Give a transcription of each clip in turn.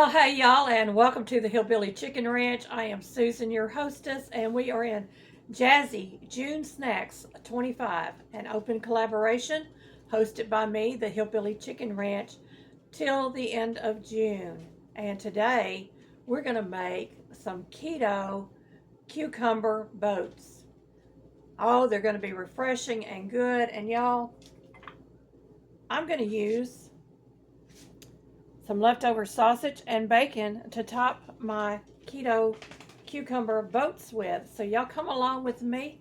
Well, hey y'all, and welcome to the Hillbilly Chicken Ranch. I am Susan, your hostess, and we are in Jazzy June Snacks 25, an open collaboration hosted by me, the Hillbilly Chicken Ranch, till the end of June. And today we're going to make some keto cucumber boats. Oh, they're going to be refreshing and good. And y'all, I'm going to use some leftover sausage and bacon to top my keto cucumber boats with. So y'all come along with me.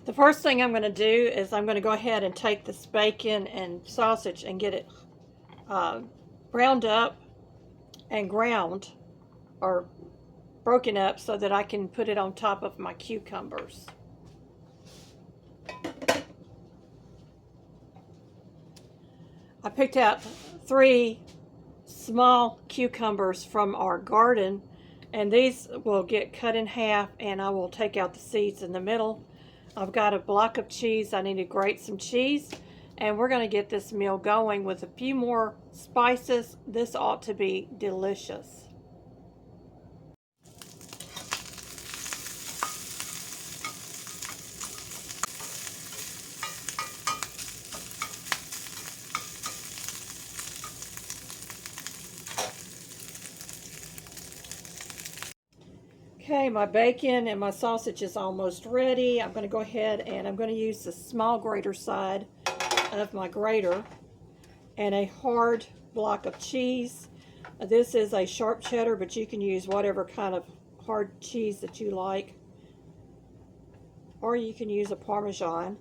The first thing I'm going to do is I'm going to go ahead and take this bacon and sausage and get it browned up and ground or broken up so that I can put it on top of my cucumbers. I picked out 3 small cucumbers from our garden, and these will get cut in half, and I will take out the seeds in the middle. I've got a block of cheese. I need to grate some cheese, and we're going to get this meal going with a few more spices. This ought to be delicious. Okay, my bacon and my sausage is almost ready. I'm going to go ahead and I'm going to use the small grater side of my grater and a hard block of cheese. This is a sharp cheddar, but you can use whatever kind of hard cheese that you like, or you can use a Parmesan.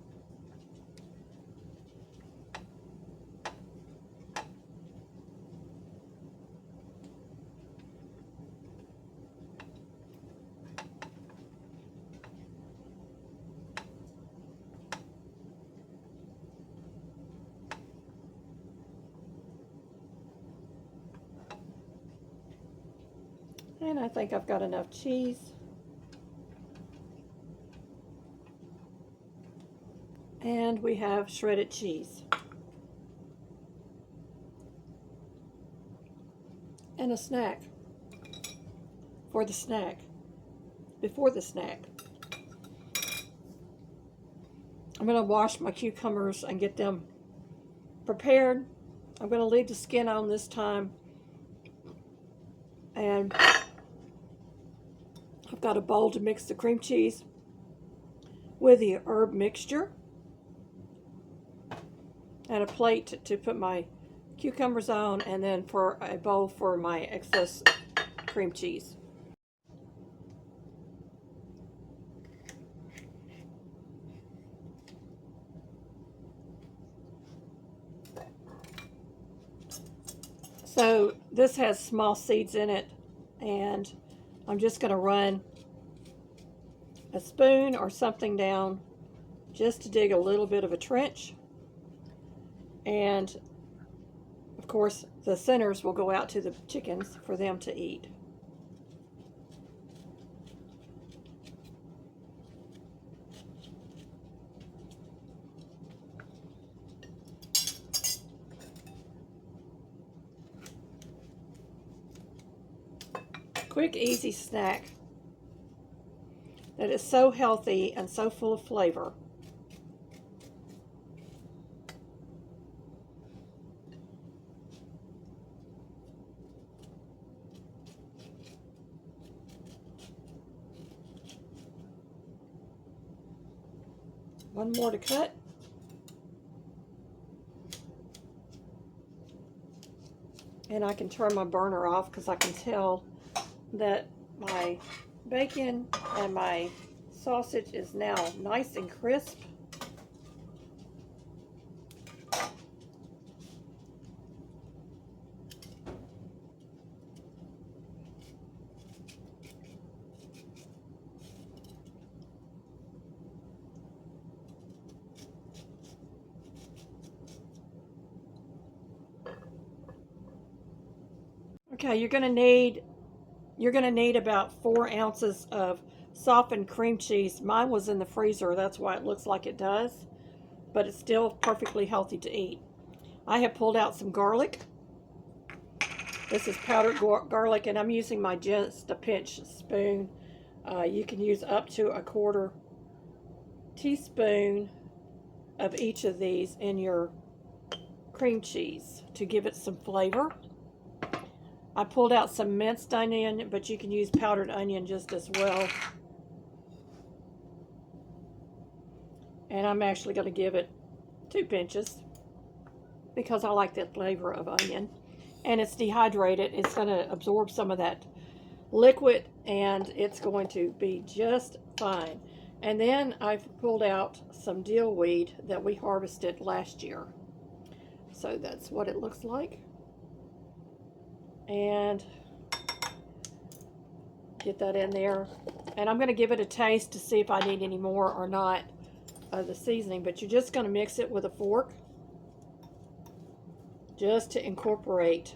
And I think I've got enough cheese. And we have shredded cheese. And a snack for the snack, before the snack. I'm going to wash my cucumbers and get them prepared. I'm going to leave the skin on this time. And I've got a bowl to mix the cream cheese with the herb mixture, and a plate to put my cucumbers on, and then for a bowl for my excess cream cheese. So this has small seeds in it, and I'm just going to run a spoon or something down just to dig a little bit of a trench. And of course the centers will go out to the chickens for them to eat. Quick, easy snack that is so healthy and so full of flavor. One more to cut. And I can turn my burner off because I can tell that my bacon and my sausage is now nice and crisp. Okay, you're going to need about 4 ounces of softened cream cheese. Mine was in the freezer, that's why it looks like it does, but it's still perfectly healthy to eat. I have pulled out some garlic, This is powdered garlic, and I'm using my just a pinch spoon. You can use up to a 1/4 teaspoon of each of these in your cream cheese to give it some flavor. I pulled out some minced onion, but you can use powdered onion just as well. And I'm actually going to give it 2 pinches because I like that flavor of onion. And it's dehydrated. It's going to absorb some of that liquid, and it's going to be just fine. And then I've pulled out some dill weed that we harvested last year. So that's what it looks like. And get that in there. And I'm going to give it a taste to see if I need any more or not of the seasoning. But you're just going to mix it with a fork just to incorporate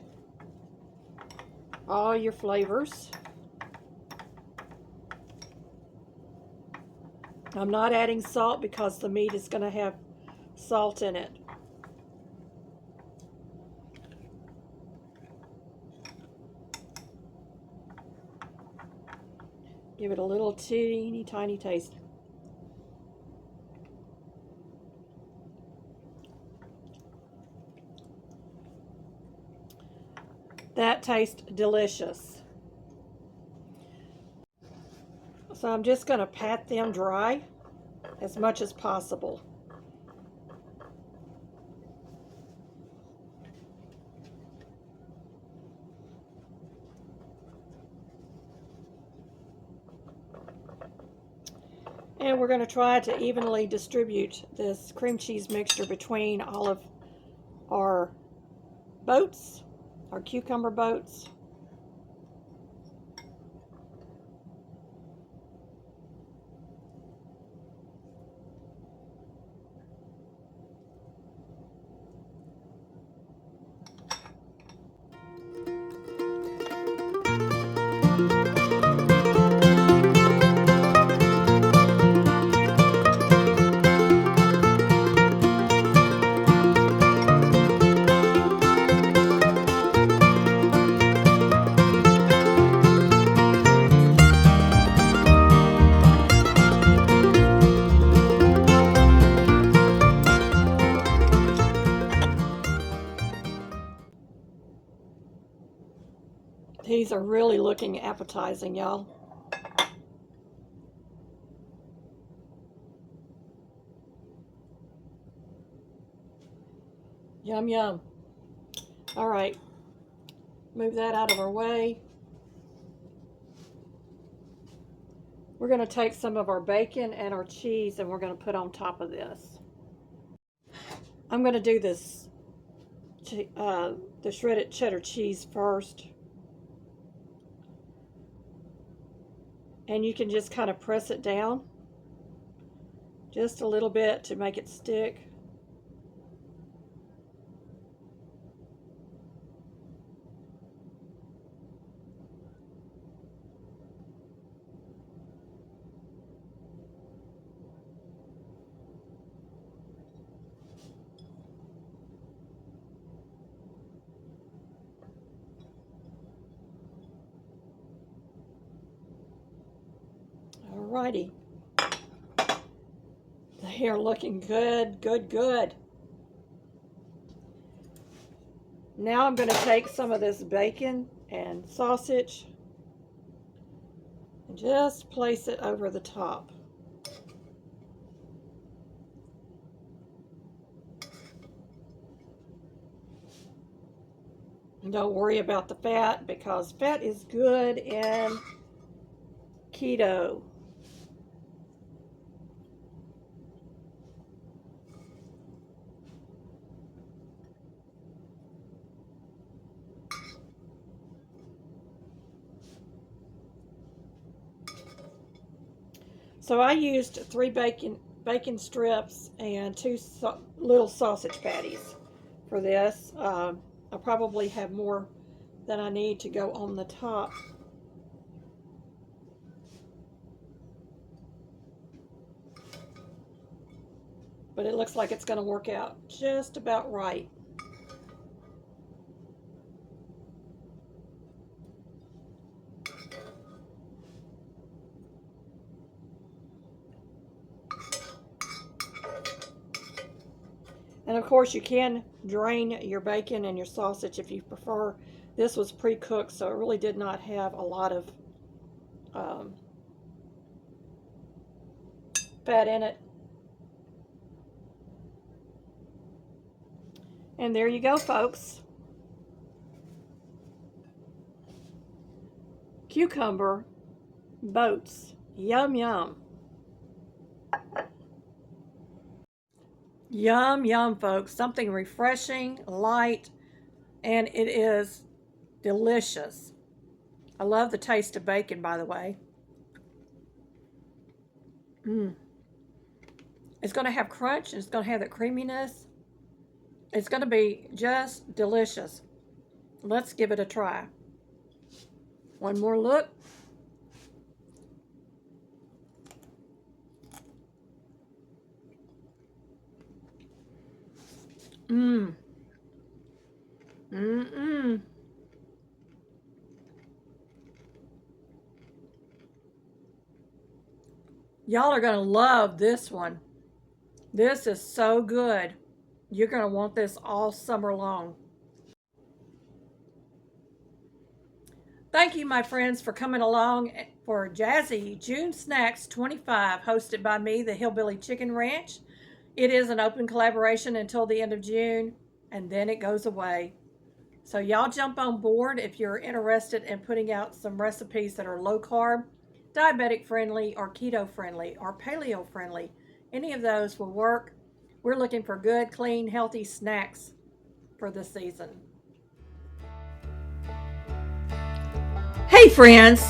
all your flavors. I'm not adding salt because the meat is going to have salt in it. Give it a little teeny tiny taste. That tastes delicious. So I'm just going to pat them dry as much as possible. And we're going to try to evenly distribute this cream cheese mixture between all of our boats, our cucumber boats. These are really looking appetizing, y'all. Yum, yum. All right, move that out of our way. We're going to take some of our bacon and our cheese and we're going to put on top of this. I'm going to do this, the shredded cheddar cheese first. And you can just kind of press it down just a little bit to make it stick. Alrighty. The hair looking good, good, good. Now I'm going to take some of this bacon and sausage and just place it over the top. And don't worry about the fat because fat is good in keto. So I used 3 bacon strips and 2 little sausage patties for this. I probably have more than I need to go on the top. But it looks like it's going to work out just about right. And of course you can drain your bacon and your sausage if you prefer. This was pre-cooked, so it really did not have a lot of fat in it. And there you go, folks. Cucumber boats. Yum, yum. Yum, yum, folks. Something refreshing, light, and it is delicious. I love the taste of bacon, by the way. It's going to have crunch, and it's going to have that creaminess. It's going to be just delicious. Let's give it a try. One more look. Y'all are going to love this one. This is so good. You're going to want this all summer long. Thank you, my friends, for coming along for Jazzy June Snacks 25, hosted by me, the Hillbilly Chicken Ranch. It is an open collaboration until the end of June, and then it goes away. So y'all jump on board if you're interested in putting out some recipes that are low carb, diabetic friendly, or keto friendly, or paleo friendly. Any of those will work. We're looking for good, clean, healthy snacks for this season. Hey friends,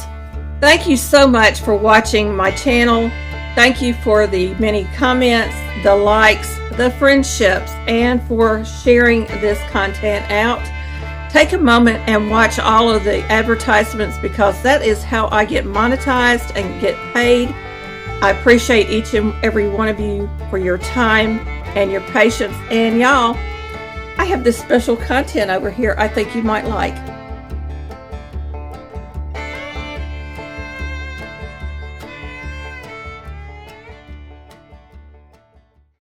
thank you so much for watching my channel. Thank you for the many comments, the likes, the friendships, and for sharing this content out. Take a moment and watch all of the advertisements, because that is how I get monetized and get paid. I appreciate each and every one of you for your time and your patience. And y'all, I have this special content over here I think you might like.